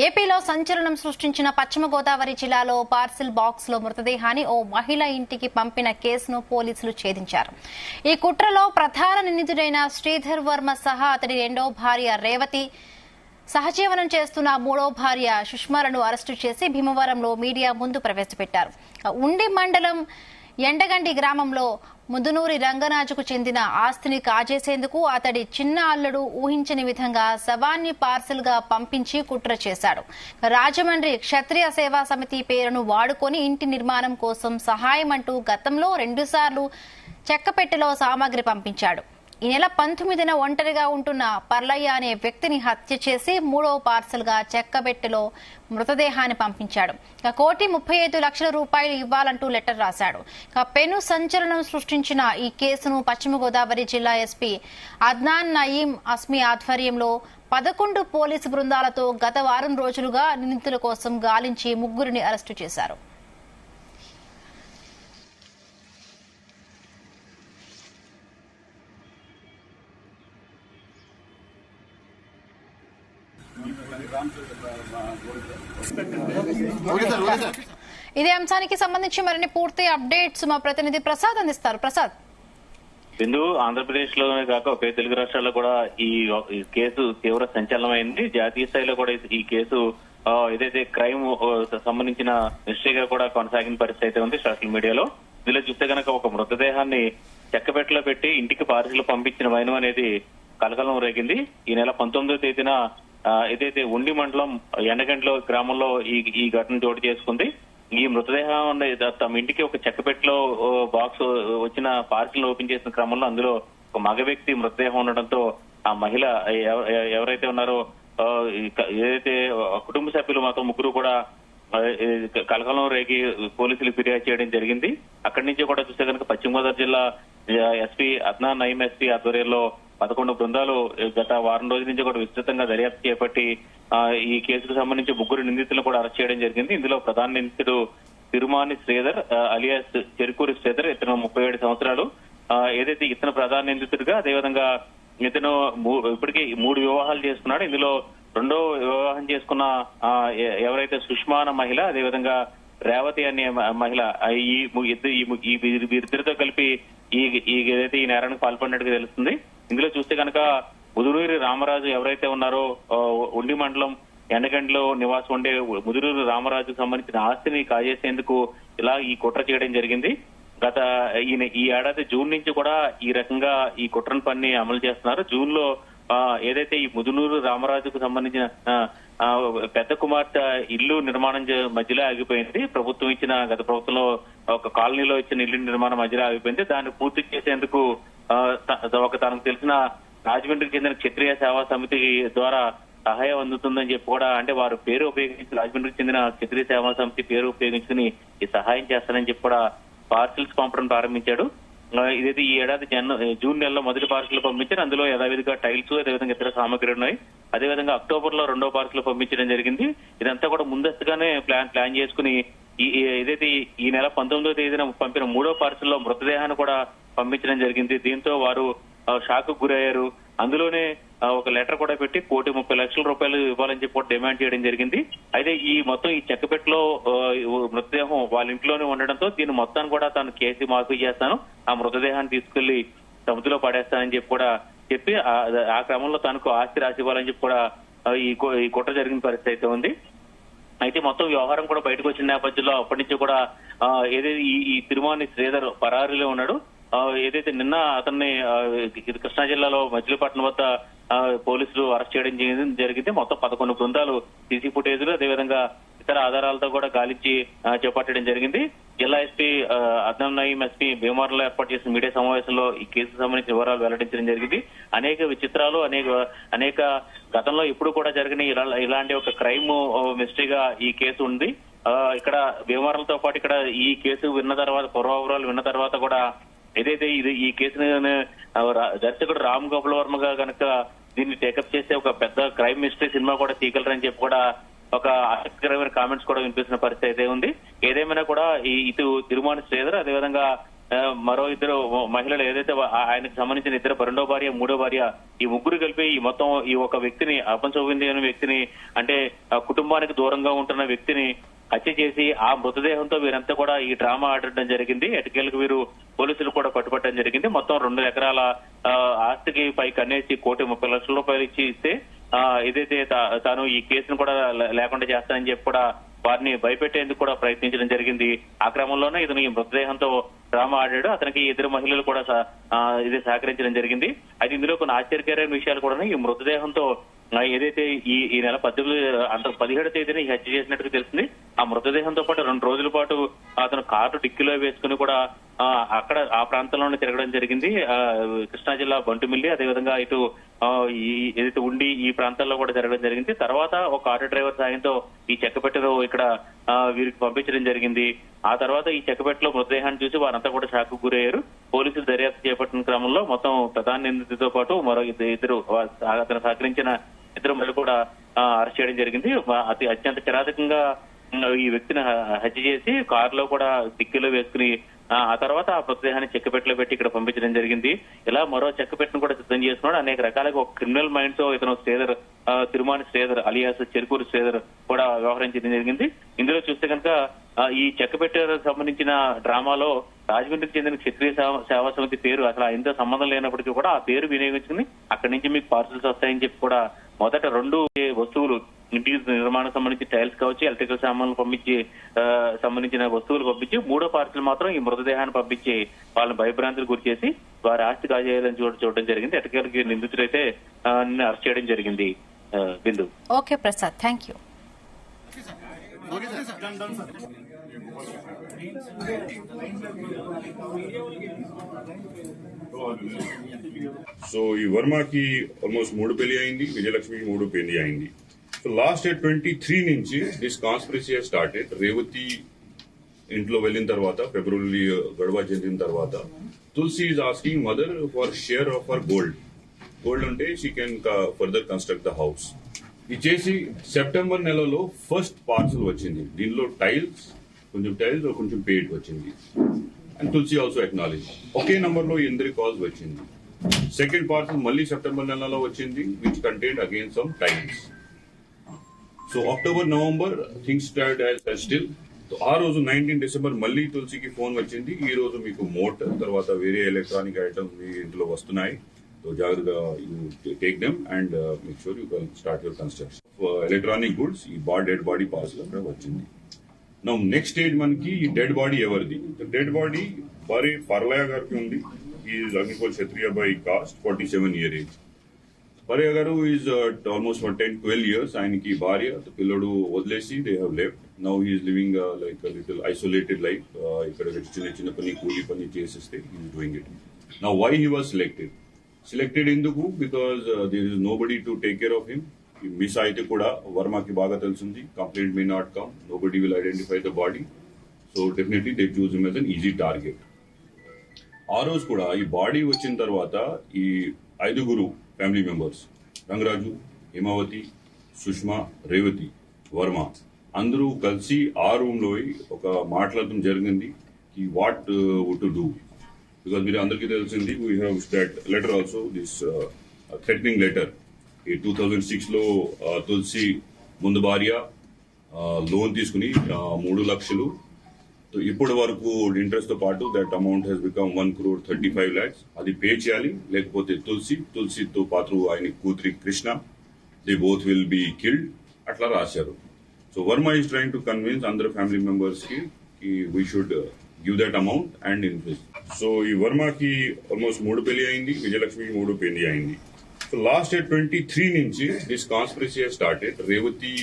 ఏపీలో సంచలనం సృష్టించిన పశ్చిమ గోదావరి జిల్లాలో పార్సిల్ బాక్స్ లో మృతదేహాన్ని ఓ మహిళ ఇంటికి పంపిన కేసును పోలీసులు ఛేదించారు. ఈ కుట్రలో ప్రధాన నిందితుడైన శ్రీధర్ వర్మ సహా అతడి రెండో భార్య రేవతి, సహజీవనం చేస్తున్న మూడో భార్య సుష్మాలను అరెస్టు చేసి భీమవరంలో మీడియా ముందు ప్రవేశపెట్టారు. ఉండి మండలం ఎండగండి గ్రామంలో ముదునూరి రంగనాజుకు చెందిన ఆస్తిని కాజేసేందుకు అతడి చిన్న అల్లుడు ఊహించని విధంగా శవాన్ని పార్సిల్ గా పంపించి కుట్ర చేశాడు. రాజమండ్రి క్షత్రియ సేవా సమితి పేరును వాడుకొని ఇంటి నిర్మాణం కోసం సహాయం అంటూ గతంలో 2 సార్లు చెక్కపెట్టెలో సామాగ్రి పంపించాడు. ఈ నెల 19న ఒంటరిగా ఉంటున్న పర్లయ్య అనే వ్యక్తిని హత్య చేసి మూడో పార్సల్ గా చెక్కబెట్టెలో మృతదేహాన్ని పంపించాడు. 1,35,00,000 రూపాయలు ఇవ్వాలంటూ లెటర్ రాశాడు. పెను సంచలనం సృష్టించిన ఈ కేసును పశ్చిమ గోదావరి జిల్లా ఎస్పీ అద్నాన్ నయీం అస్మి ఆధ్వర్యంలో 11 పోలీసు బృందాలతో గత వారం రోజులుగా నిందితుల కోసం గాలించి 3 అరెస్టు చేశారు. ఇదే అంశానికి సంబంధించి మరిన్ని పూర్తి అప్డేట్స్ మా ప్రతినిధి ప్రసాద్ అందిస్తారు. ప్రసాద్, బిందు ఆంధ్రప్రదేశ్ లోనే కాక ఉభయ తెలుగు రాష్ట్రాల్లో కూడా ఈ కేసు తీవ్ర సంచలనమైంది. జాతీయ స్థాయిలో కూడా ఈ కేసు ఏదైతే క్రైమ్ సంబంధించిన మిస్టరీగా కూడా కొనసాగిన పరిస్థితి అయితే ఉంది సోషల్ మీడియాలో. ఇందులో చూస్తే కనుక ఒక మృతదేహాన్ని చెక్కపెట్టలో పెట్టి ఇంటికి పార్సిల్ పంపించిన వైనం అనేది కలకలం రేగింది. ఈ నెల 19వ తేదీన ఏదైతే ఉండి మండలం ఎండగంటలో గ్రామంలో ఈ ఘటన చోటు చేసుకుంది. ఈ మృతదేహం తమ ఇంటికి ఒక చెక్కపెట్టలో బాక్స్ వచ్చిన పార్సిల్ ఓపెన్ చేసిన క్రమంలో అందులో ఒక మగ వ్యక్తి మృతదేహం ఉండడంతో ఆ మహిళ ఎవరైతే ఉన్నారో ఏదైతే కుటుంబ సభ్యులు మాత్రం 3 కూడా కలకలం రేగి పోలీసులు ఫిర్యాదు చేయడం జరిగింది. అక్కడి నుంచి కూడా చూస్తే కనుక పశ్చిమ గోదావరి జిల్లా ఎస్పీ అద్నాన్ నయీం ఎస్పీ ఆధ్వర్యంలో 11 బృందాలు గత వారం రోజుల నుంచి కూడా విస్తృతంగా దర్యాప్తు చేపట్టి ఈ కేసుకు సంబంధించి 3 నిందితులను కూడా అరెస్ట్ చేయడం జరిగింది. ఇందులో ప్రధాన నిందితుడు తిరుమాని శ్రీధర్ అలియాస్ చెరుకూరి శ్రీధర్, ఇతను 37 సంవత్సరాలు. ఏదైతే ఇతను ప్రధాన నిందితుడిగా, అదేవిధంగా ఇతను ఇప్పటికీ 3 వివాహాలు చేసుకున్నాడు. ఇందులో రెండో వివాహం చేసుకున్న ఎవరైతే సుష్మా అన్న మహిళ, అదేవిధంగా రేవతి అనే మహిళ, వీరిద్దరితో కలిపి ఏదైతే ఈ నేరానికి పాల్పడినట్టుగా తెలుస్తుంది. ఇందులో చూస్తే కనుక ముదునూరి రామరాజు ఎవరైతే ఉన్నారో ఉండి మండలం ఎండగండిలో నివాసం ఉండే ముదునూరి రామరాజుకు సంబంధించిన ఆస్తిని కాజేసేందుకు ఇలా ఈ కుట్ర చేయడం జరిగింది. గత ఈ ఏడాది జూన్ నుంచి కూడా ఈ రకంగా ఈ కుట్రను పన్ని అమలు చేస్తున్నారు. జూన్ లో ఏదైతే ఈ ముదునూరు రామరాజుకు సంబంధించిన పెద్ద కుమార్తె ఇల్లు నిర్మాణం మధ్యలో ఆగిపోయింది. ప్రభుత్వం ఇచ్చిన గత ప్రభుత్వంలో ఒక కాలనీలో ఇచ్చిన ఇల్లు నిర్మాణం మధ్యలో ఆగిపోయింది. దాన్ని పూర్తి చేసేందుకు తనకు తెలిసిన రాజమండ్రికి చెందిన క్షత్రియ సేవా సమితి ద్వారా సహాయం అందుతుందని చెప్పి కూడా, అంటే వారు పేరు ఉపయోగించి రాజమండ్రికి చెందిన క్షత్రియ సేవా సమితి పేరు ఉపయోగించుకుని ఈ సహాయం చేస్తారని చెప్పి కూడా పార్సిల్స్ పంపడం ప్రారంభించాడు. ఇదైతే ఈ ఏడాది జూన్ నెలలో మొదటి పార్సిల్ పంపించారు. అందులో యథావిధిగా టైల్స్, అదేవిధంగా ఇతర సామగ్రి ఉన్నాయి. అదేవిధంగా అక్టోబర్ లో రెండో పార్సిల్ పంపించడం జరిగింది. ఇదంతా కూడా ముందస్తుగానే ప్లాన్ చేసుకుని ఏదైతే ఈ నెల 19వ తేదీన పంపిన మూడో పార్సిల్ లో మృతదేహాన్ని కూడా పంపించడం జరిగింది. దీంతో వారు షాక్ గురయ్యారు. అందులోనే ఒక లెటర్ కూడా పెట్టి 1,30,00,000 రూపాయలు ఇవ్వాలని చెప్పి డిమాండ్ చేయడం జరిగింది. అయితే ఈ మొత్తం ఈ చెక్కపెట్టలో మృతదేహం వాళ్ళ ఇంట్లోనే ఉండడంతో దీన్ని మొత్తాన్ని కూడా తాను కేసు మాఫీ చేస్తాను, ఆ మృతదేహాన్ని తీసుకెళ్లి సముద్రంలో పడేస్తానని చెప్పి కూడా చెప్పి ఆ క్రమంలో తనకు ఆస్తి రాసి ఇవ్వాలని చెప్పి కూడా ఈ కుట్ర జరిగిన పరిస్థితి అయితే ఉంది. అయితే మొత్తం వ్యవహారం కూడా బయటకు వచ్చిన నేపథ్యంలో అప్పటి నుంచి కూడా ఏదైతే ఈ తిరుమాని శ్రీధర్ పరారీలో ఉన్నాడు. ఏదైతే నిన్న అతన్ని కృష్ణా జిల్లాలో మచిలీపట్నం వద్ద పోలీసులు అరెస్ట్ చేయడం జరిగింది. మొత్తం 11 బృందాలు సీసీ ఫుటేజ్లు, అదేవిధంగా ఇతర ఆధారాలతో కూడా గాలించి చేపట్టడం జరిగింది. జిల్లా ఎస్పీ అద్నాన్ నయీం ఎస్పీ భీమవరంలో ఏర్పాటు చేసిన మీడియా సమావేశంలో ఈ కేసుకు సంబంధించిన వివరాలు వెల్లడించడం జరిగింది. అనేక విచిత్రాలు, అనేక గతంలో ఎప్పుడు కూడా జరిగిన ఇలాంటి ఒక క్రైమ్ మిస్టరీగా ఈ కేసు ఉంది. ఇక్కడ భీమవరంతో పాటు ఇక్కడ ఈ కేసు విన్న తర్వాత, పూర్వవివరాలు విన్న తర్వాత కూడా ఏదైతే ఈ కేసుని దర్శకుడు రామ్ గోపాల్ వర్మగా కనుక దీన్ని టేకప్ చేస్తే ఒక పెద్ద క్రైమ్ మిస్టరీ సినిమా కూడా తీయగలరని చెప్పి కూడా ఒక ఆసక్తికరమైన కామెంట్స్ కూడా వినిపిస్తున్న పరిస్థితి అయితే ఉంది. ఏదేమైనా కూడా ఇటు తిరుమాని శ్రీధర్, అదేవిధంగా మరో ఇద్దరు మహిళలు ఏదైతే ఆయనకు సంబంధించిన ఇద్దరు రెండో భార్య మూడో భార్య ఈ ముగ్గురు కలిపి ఈ మొత్తం ఈ ఒక వ్యక్తిని అపంచవింది అనే వ్యక్తిని అంటే కుటుంబానికి దూరంగా ఉంటున్న వ్యక్తిని హత్య చేసి ఆ మృతదేహంతో వీరంతా కూడా ఈ డ్రామా ఆడటం జరిగింది. ఎటకేలకు వీరు పోలీసులు కూడా పట్టుబట్టడం జరిగింది. మొత్తం 2 ఎకరాల ఆస్తికి పై కన్నేసి 1,30,00,000 రూపాయలు ఇస్తే ఏదైతే తాను ఈ కేసును కూడా లేకుండా చేస్తానని చెప్పి కూడా వారిని భయపెట్టేందుకు కూడా ప్రయత్నించడం జరిగింది. ఆ క్రమంలోనే ఇతను ఈ మృతదేహంతో డ్రామా ఆడాడు. అతనికి ఇద్దరు మహిళలు కూడా ఇది సహకరించడం జరిగింది. అయితే ఇందులో కొన్ని ఆశ్చర్యకరమైన విషయాలు కూడా ఈ మృతదేహంతో ఏదైతే ఈ నెల 17వ తేదీన ఈ హత్య చేసినట్టుగా తెలిసింది. ఆ మృతదేహంతో పాటు 2 రోజుల పాటు అతను కారు డిక్కీలో వేసుకుని కూడా అక్కడ ఆ ప్రాంతంలోనే తిరగడం జరిగింది. కృష్ణా జిల్లా బంటుమిల్లి అదేవిధంగా ఇటు ఏదైతే ఉండి ఈ ప్రాంతాల్లో కూడా జరగడం జరిగింది. తర్వాత ఒక ఆటో డ్రైవర్ సాయంతో ఈ చెక్కపెట్టెను ఇక్కడ వీరికి పంపించడం జరిగింది. ఆ తర్వాత ఈ చెక్కపెట్టెలో మృతదేహాన్ని చూసి వారంతా కూడా షాక్ గురయ్యారు. పోలీసులు దర్యాప్తు చేపట్టిన క్రమంలో మొత్తం ప్రధాన నిందితుడితో పాటు మరో ఇద్దరు అతను సహకరించిన ఇద్దరు మళ్ళీ కూడా అరెస్ట్ చేయడం జరిగింది. అత్యంత కిరాతకంగా ఈ వ్యక్తిని హత్య చేసి కారులో కూడా డిక్కీలో వేసుకుని ఆ తర్వాత ఆ మృతదేహాన్ని చెక్కపెట్టెలో పెట్టి ఇక్కడ పంపించడం జరిగింది. ఇలా మరో చెక్కపెట్టెను కూడా సిద్ధం చేస్తున్నాడు. అనేక రకాలుగా ఒక క్రిమినల్ మైండ్ తో ఇతను తిరుమాని శ్రీధర్ అలియాస్ చెరుకూరు శ్రీధర్ కూడా వ్యవహరించడం జరిగింది. ఇందులో చూస్తే కనుక ఈ చెక్కపెట్టెకు సంబంధించిన డ్రామాలో రాజమండ్రికి చెందిన క్షత్రియ సేవా సమితి పేరు అసలు ఆయనతో సంబంధం లేనప్పటికీ కూడా ఆ పేరు వినియోగించుకుని అక్కడి నుంచి మీకు పార్సల్స్ వస్తాయని చెప్పి కూడా మొదట 2 వస్తువులు ఇంటి నిర్మాణం సంబంధించి టైల్స్ కావచ్చు, ఎలక్ట్రికల్ సామాన్లు సంబంధించిన వస్తువులు పంపించి 3వ పార్సల్ మాత్రం ఈ మృతదేహాన్ని పంపించి వాళ్ళని భయభ్రాంతులు గురి చేసి వారి ఆస్తి కాజేయాలని చూడడం జరిగింది. ఎటకేలకి నిందితుడైతే అరెస్ట్ చేయడం జరిగింది. బిందు. Okay Prasad, thank you. So ఈ వర్మకి ఆల్మోస్ట్ 3 పెళ్లి అయింది, విజయలక్ష్మికి 3 పెళ్లి అయింది. సో లాస్ట్ ఇయర్ 23 నుంచి దిస్ కాన్స్పిరసీ స్టార్టెడ్. రేవతి ఇంట్లో వెళ్ళిన తర్వాత ఫిబ్రవరి గొడవ చెందిన తర్వాత Tulasi is asking mother for share of her gold అంటే she can further construct the house. ఇది చేసి సెప్టెంబర్ నెలలో ఫస్ట్ పార్సల్ వచ్చింది. దీనిలో కొంచెం పెయింట్ వచ్చింది. And Tulasi also acknowledge. ఒకే నంబర్ లో 8 కాల్స్ వచ్చింది. సెకండ్ పార్సల్ మళ్ళీ సెప్టెంబర్ నెలలో వచ్చింది, which contained again some tiles. So October November things start as still. ఆ రోజు 19 డిసెంబర్ మళ్ళీ తులసికి ఫోన్ వచ్చింది. ఈ రోజు మీకు మోటార్ తర్వాత వేరే ఎలక్ట్రానిక్ ఐటమ్స్ మీ ఇంట్లో వస్తున్నాయి, సో జాగ్రత్తగా you take them and make sure you can start your construction. Electronic goods ఈ డెడ్ బాడీ పార్సల్ అక్కడ వచ్చింది. నౌ నెక్స్ట్ స్టేజ్ మనకి ఈ డెడ్ బాడీ ఎవరిది? డెడ్ బాడీ భారీ పర్లయ గారికి ఉంది. Is Agnikula Kshatriya by caste, 47 year age. Parlaya garu is almost 10-12 years. ఆయనకి భార్య పిల్లడు వదిలేసి they have left. Now he's living like little isolated life. ఇక్కడ చిన్న పని కూలీ పని చేసేస్తే he's doing it. Now why he was selected ఎందుకు? Because there is nobody to take care of him. Miss అయితే కూడా వర్మకి బాగా తెలిసింది, complaint may not come, nobody will identify the body. So definitely they choose him as an easy target. ఆ రోజు కూడా ఈ బాడీ వచ్చిన తర్వాత ఈ 5 ఫ్యామిలీ మెంబర్స్ రంగరాజు, హేమావతి, సుష్మా, రేవతి, వర్మ అందరూ కలిసి ఆ రూమ్ లో ఒక మాట్లాడటం జరిగింది. What would to do, because మీరు అందరికీ తెలిసింది we have that letter also, this threatening letter. ఈ 2006 లో తులసి ముందు భార్య లోన్ తీసుకుని 3 లక్షలు, ఇప్పటి వరకు ఇంట్రెస్ట్ తో పాటు that amount has become 1,35 lakhs. అది పే చేయాలి, లేకపోతే తులసితో పాటు ఆయన కూతురి Krishna, they both will be killed అట్లా రాశారు. So Varma is trying to convince అందరు ఫ్యామిలీ మెంబర్స్ కి we should give that amount and invest. So ఈ వర్మకి ఆల్మోస్ట్ 3 పెళ్లి అయింది, విజయలక్ష్మికి 3 పెళ్లి అయింది. సో లాస్ట్ ఇయర్ 23 నుంచి దిస్ కాన్స్పిరసీ స్టార్టెడ్. రేవతి